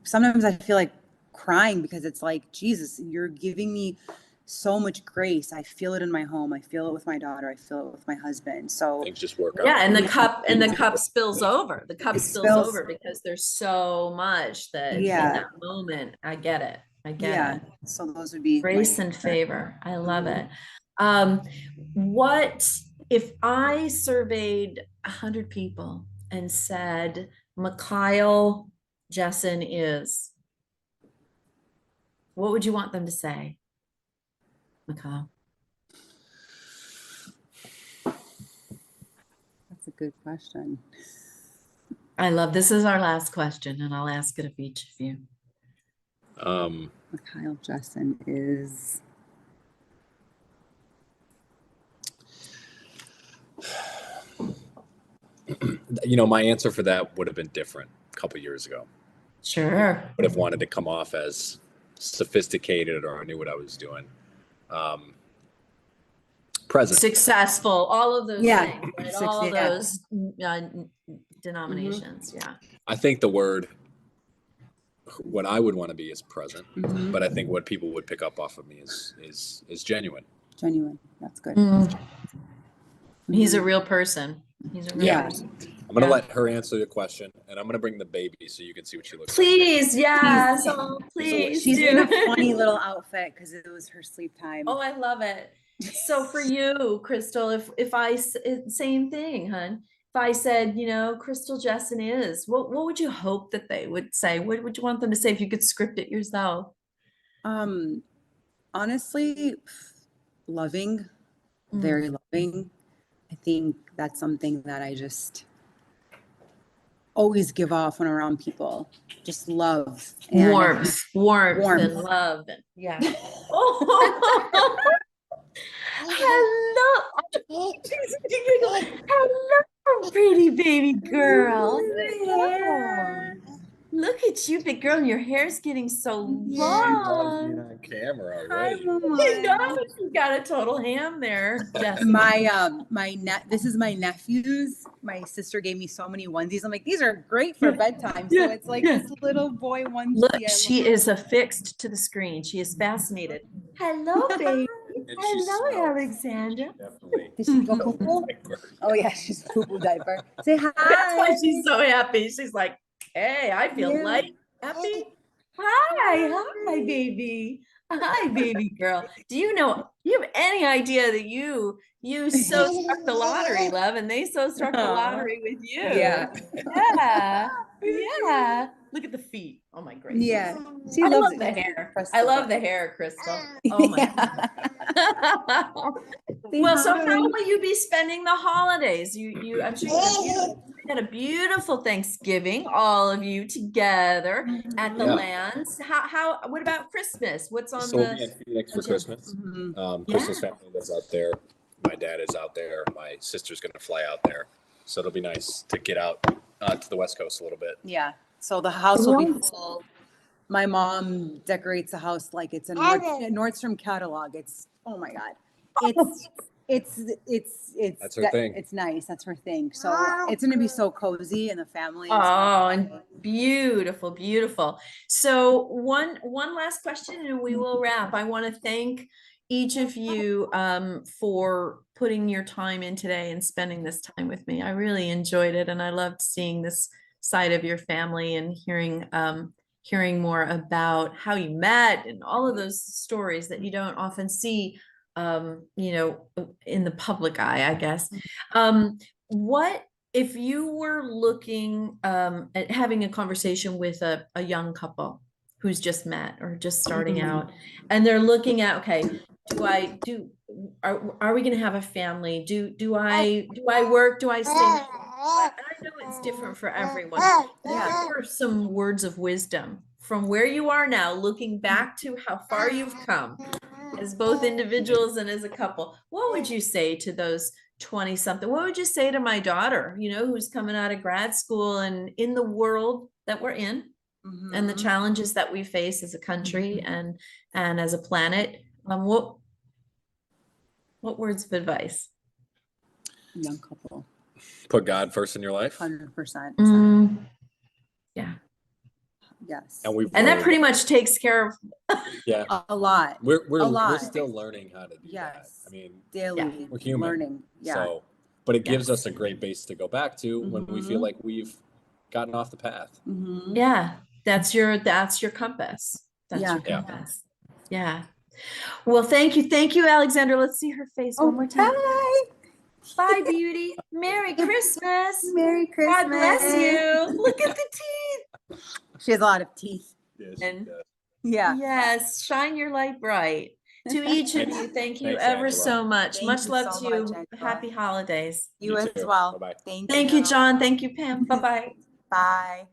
sometimes I feel like crying because it's like, Jesus, you're giving me so much grace. I feel it in my home. I feel it with my daughter. I feel it with my husband. So Things just work Yeah, out. and the cup spills over. The cup It spills spills- over because there's so much that in Yeah. that moment. I get it. yeah. it. So those would be Grace and favor. I love Mhm. it. What if I surveyed 100 people and said Mikyle Jessen is? What would you want them to say, Mikyle? That's a good question. I love this is our last question, and I'll ask it of each of you. Mikyle Jessen is. My answer for that would have been different a couple years ago. Sure. Would have wanted to come off as sophisticated or I knew what I was doing. Present. Successful, all of those Yeah. things, right? Six- All yeah. those denominations. Yeah. I think the word, what I would want to be is present, Mhm. but I think what people would pick up off of me is genuine. Genuine. That's good. He's a Mhm. real person. He's a real Yeah. person. I'm going to Yeah. let her answer the question, and I'm going to bring the baby so you can see what she looks Please, yes. She's- Oh, please She's do. in a funny little outfit because it was her sleep time. Oh, I love it. So for you, Crystal, if I same thing, hon. If I said, Crystal Jessen is, what would you hope that they would say? What would you want them to say if you could script it yourself? Honestly, loving, very loving. I think that's something that I just always give off when around people. Just love. And Warmth and love. And, yeah. Oh, hello. Hello, pretty baby girl. Look at you, big girl, and your hair's getting so long. on camera Hi, already. Mama. You know, you got a total ham there, Jessen. This is my nephew's. My sister gave me so many onesies. I'm like, these are great for bedtime. So it's like this little boy onesie. Look, she is affixed to the screen. She is fascinated. Hello, baby. And she Hello, smells. Alexandra. Definitely Definitely. Did she go poo-poo? Oh yeah, she's poo-poo diaper. Say hi. That's why she's so happy. She's like, hey, I feel Yeah. light, happy. Hi, baby. Hi, baby girl. Do you have any idea that you so struck the lottery, love, and they so struck the lottery with you? Yeah. Yeah. Yeah. Look at the feet. Oh my gracious. Yeah. She I loves love the hair. Crystal. I love the hair, Crystal. Oh my God. Say Well, so hi. how will you be spending the holidays? I'm sure you had a beautiful Thanksgiving, all of you together at the Yeah. lands. What about Christmas? What's on So we'll be in the Phoenix for agenda? Christmas. Mhm. Crystal's Yeah. family lives out there. My dad is out there. My sister's going to fly out there. So it'll be nice to get out to the West Coast a little bit. Yeah. So the house will be Right. full. My mom decorates the house like it's a Nordstrom catalog. It's, oh my God. It's That's her thing. It's nice. That's her thing. So it's going to be so cozy and the family. Oh, and beautiful, beautiful. So one last question and we will wrap. I want to thank each of you for putting your time in today and spending this time with me. I really enjoyed it and I loved seeing this side of your family and hearing more about how you met and all of those stories that you don't often see in the public eye, I guess. What if you were looking at having a conversation with a young couple who's just met or just starting out, and they're looking at, okay, are we going to have a family? Do I work? Do I stay? I know it's different for everyone. Yeah, what are some words of wisdom from where you are now, looking back to how far you've come as both individuals and as a couple? What would you say to those 20 something? What would you say to my daughter, who's coming out of grad school and in the world that we're in and the challenges that we face as a country and as a planet? What words of advice? Young couple. Put God first in your life. 100%. Yeah. Yes. And that pretty much takes care of a lot. We're still learning how to do that. I mean, daily we're human. learning. Yeah. So, but it gives us a great base to go back to when we feel like we've gotten off the path. Yeah, that's your compass. That's your compass. Yeah. Well, thank you, Alexandra. Let's see her face one more time. Bye. Bye, beauty. Merry Christmas. Merry Christmas. God bless you. Look at the teeth. She has a lot of teeth. Yeah. Yes, shine your light bright. To each of you, thank you Thanks, ever Angela. so much. Thank Much you love so to you. much, Angela. Happy holidays. You You as too. well. Bye-bye. Thank Thank you, John. Thank you, Pam. Bye-bye. Bye.